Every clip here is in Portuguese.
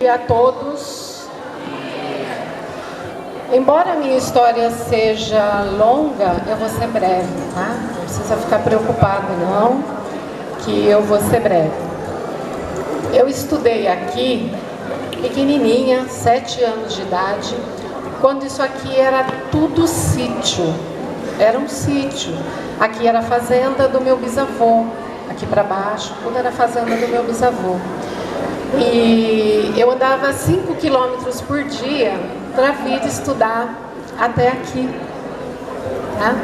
A todos. Embora a minha história seja longa, eu vou ser breve, tá? Não precisa ficar preocupado não, que eu vou ser breve. Eu estudei aqui, pequenininha, 7 anos de idade, quando isso aqui era tudo sítio. Era um sítio. Aqui era a fazenda do meu bisavô. Aqui para baixo, tudo era a fazenda do meu bisavô. E eu andava 5 quilômetros por dia para vir estudar até aqui, tá?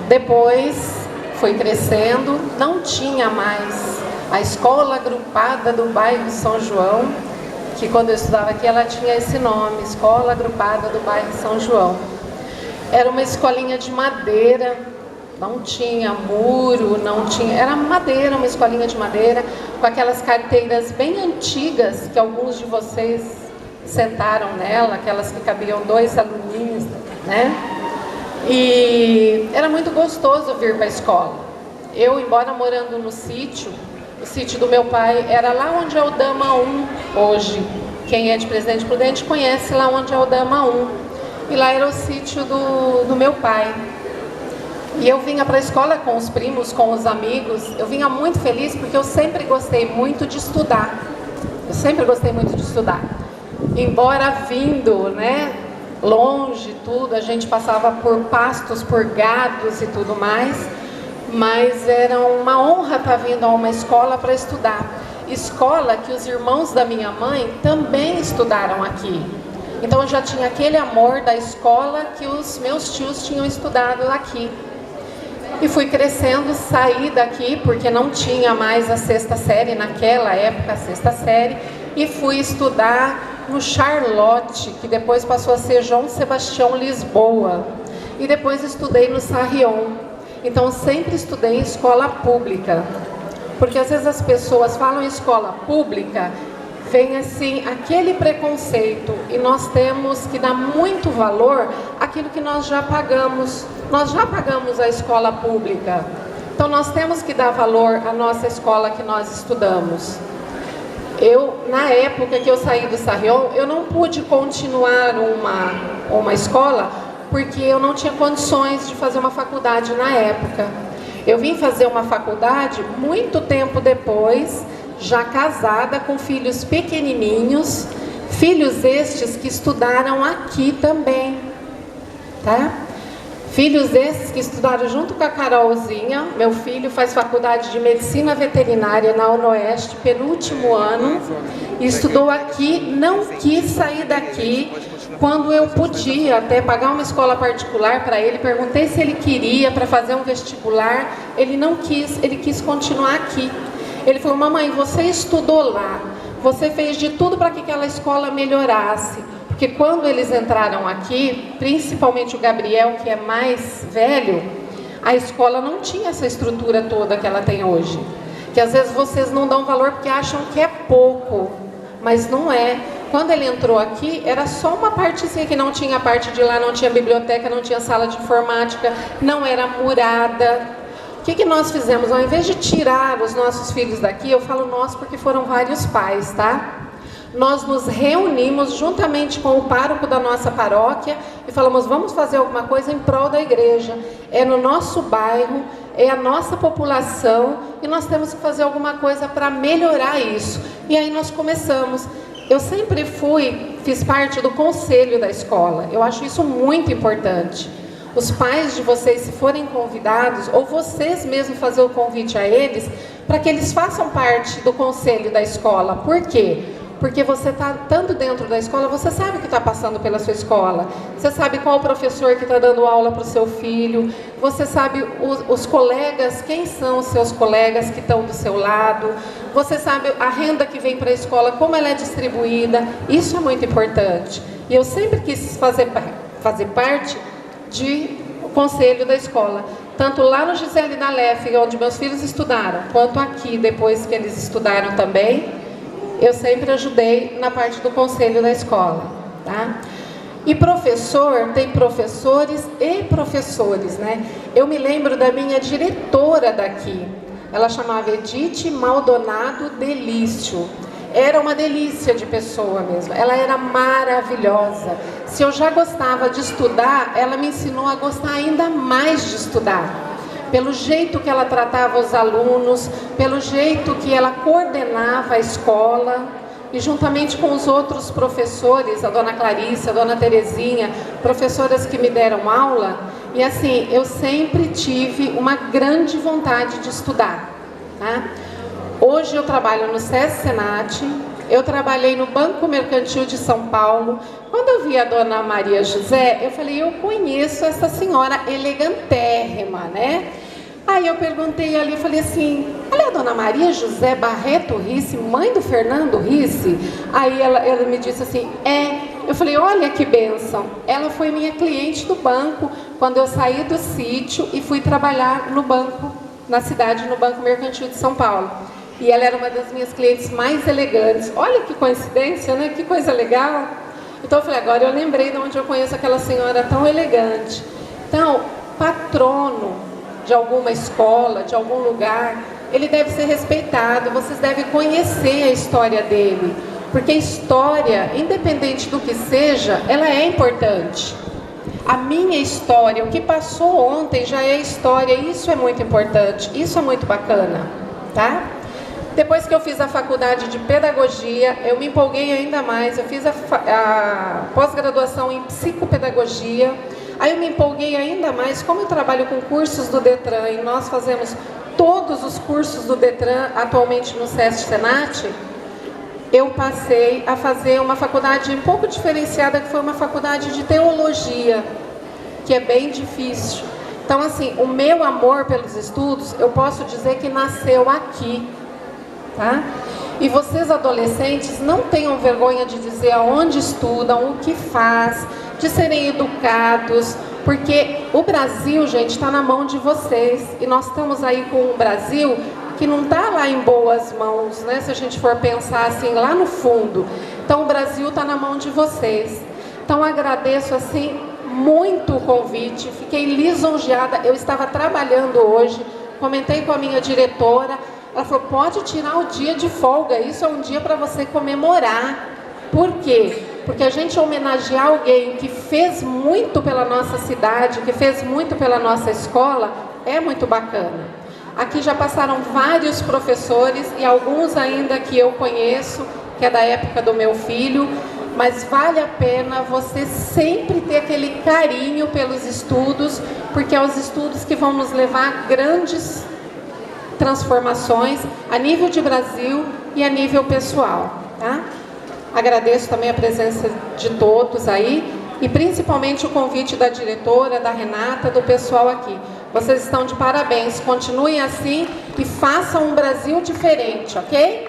Depois foi crescendo, não tinha mais a escola agrupada do bairro São João, que quando eu estudava aqui ela tinha esse nome, Escola Agrupada do Bairro São João. Era uma escolinha de madeira, não tinha muro, não tinha, era madeira, uma escolinha de madeira, com aquelas carteiras bem antigas, que alguns de vocês sentaram nela, aquelas que cabiam 2 aluninhos, né? E era muito gostoso vir para a escola. Eu, embora morando no sítio, o sítio do meu pai era lá onde é o Dama 1 hoje. Quem é de Presidente Prudente conhece lá onde é o Dama 1. E lá era o sítio do meu pai. E eu vinha para a escola com os primos, com os amigos. Eu vinha muito feliz porque eu sempre gostei muito de estudar. Eu sempre gostei muito de estudar. Embora vindo, né, longe, tudo, a gente passava por pastos, por gados e tudo mais. Mas era uma honra estar vindo a uma escola para estudar. Escola que os irmãos da minha mãe também estudaram aqui. Então eu já tinha aquele amor da escola que os meus tios tinham estudado aqui. E fui crescendo, saí daqui, porque não tinha mais a 6ª série, naquela época, a 6ª série, e fui estudar no Charlotte, que depois passou a ser João Sebastião Lisboa. E depois estudei no Sarrion. Então, sempre estudei em escola pública. Porque às vezes as pessoas falam em escola pública, vem assim, aquele preconceito, e nós temos que dar muito valor àquilo que nós já pagamos. Nós já pagamos a escola pública, então nós temos que dar valor à nossa escola que nós estudamos. Na época que eu saí do Sarrion, eu não pude continuar uma escola, porque eu não tinha condições de fazer uma faculdade na época. Eu vim fazer uma faculdade muito tempo depois, já casada, com filhos pequenininhos, filhos estes que estudaram aqui também, tá? Filhos esses que estudaram junto com a Carolzinha. Meu filho faz faculdade de Medicina Veterinária na UNOeste, penúltimo ano, e estudou aqui, não quis sair daqui. Quando eu podia até pagar uma escola particular para ele, perguntei se ele queria para fazer um vestibular, ele não quis, ele quis continuar aqui. Ele falou: mamãe, você estudou lá, você fez de tudo para que aquela escola melhorasse. Porque quando eles entraram aqui, principalmente o Gabriel, que é mais velho, a escola não tinha essa estrutura toda que ela tem hoje. Que às vezes vocês não dão valor porque acham que é pouco, mas não é. Quando ele entrou aqui, era só uma partezinha que não tinha, a parte de lá não tinha biblioteca, não tinha sala de informática, não era murada. O que nós fizemos? Ao invés de tirar os nossos filhos daqui, eu falo nós porque foram vários pais, tá? Nós nos reunimos juntamente com o pároco da nossa paróquia e falamos: vamos fazer alguma coisa em prol da igreja. É no nosso bairro, é a nossa população e nós temos que fazer alguma coisa para melhorar isso. E aí nós começamos. Eu sempre fiz parte do conselho da escola. Eu acho isso muito importante. Os pais de vocês, se forem convidados, ou vocês mesmos fazer o convite a eles, para que eles façam parte do conselho da escola. Por quê? Porque você está tanto dentro da escola, você sabe o que está passando pela sua escola. Você sabe qual o professor que está dando aula para o seu filho. Você sabe os colegas, quem são os seus colegas que estão do seu lado. Você sabe a renda que vem para a escola, como ela é distribuída. Isso é muito importante. E eu sempre quis fazer parte do conselho da escola. Tanto lá no Gisele da Lef, onde meus filhos estudaram, quanto aqui, depois que eles estudaram também. Eu sempre ajudei na parte do conselho da escola, tá? E professor, tem professores e professores, né? Eu me lembro da minha diretora daqui. Ela chamava Edith Maldonado Delício. Era uma delícia de pessoa mesmo, ela era maravilhosa. Se eu já gostava de estudar, ela me ensinou a gostar ainda mais de estudar. Pelo jeito que ela tratava os alunos, pelo jeito que ela coordenava a escola, e juntamente com os outros professores, a dona Clarice, a dona Terezinha, professoras que me deram aula, e assim, eu sempre tive uma grande vontade de estudar, tá? Hoje eu trabalho no SESC Senat, eu trabalhei no Banco Mercantil de São Paulo. Quando eu vi a dona Maria José, eu falei, eu conheço essa senhora elegantérrima, né? Aí eu perguntei ali, eu falei assim, olha a dona Maria José Barreto Risse, mãe do Fernando Risse? Aí ela me disse assim, Eu falei, olha que bênção. Ela foi minha cliente do banco quando eu saí do sítio e fui trabalhar no banco, na cidade, no Banco Mercantil de São Paulo. E ela era uma das minhas clientes mais elegantes. Olha que coincidência, né? Que coisa legal. Então eu falei, agora eu lembrei de onde eu conheço aquela senhora tão elegante. Então, patrono de alguma escola, de algum lugar, ele deve ser respeitado, vocês devem conhecer a história dele, porque a história, independente do que seja, ela é importante. A minha história, o que passou ontem já é história, isso é muito importante, isso é muito bacana, tá? Depois que eu fiz a faculdade de pedagogia, eu me empolguei ainda mais, eu fiz a pós-graduação em psicopedagogia. Aí eu me empolguei ainda mais, como eu trabalho com cursos do Detran e nós fazemos todos os cursos do Detran atualmente no SESC Senat, eu passei a fazer uma faculdade um pouco diferenciada, que foi uma faculdade de teologia, que é bem difícil. Então assim, o meu amor pelos estudos, eu posso dizer que nasceu aqui, tá? E vocês adolescentes não tenham vergonha de dizer aonde estudam, o que faz, de serem educados, porque o Brasil, gente, está na mão de vocês. E nós estamos aí com um Brasil que não está lá em boas mãos, né? Se a gente for pensar assim, lá no fundo. Então o Brasil está na mão de vocês. Então agradeço assim muito o convite, fiquei lisonjeada. Eu estava trabalhando hoje, comentei com a minha diretora, ela falou, pode tirar o dia de folga, isso é um dia para você comemorar. Por quê? Porque a gente homenagear alguém que fez muito pela nossa cidade, que fez muito pela nossa escola, é muito bacana. Aqui já passaram vários professores e alguns ainda que eu conheço, que é da época do meu filho, mas vale a pena você sempre ter aquele carinho pelos estudos, porque é os estudos que vão nos levar a grandes transformações a nível de Brasil e a nível pessoal, tá? Agradeço também a presença de todos aí e principalmente o convite da diretora, da Renata, do pessoal aqui. Vocês estão de parabéns, continuem assim e façam um Brasil diferente, ok?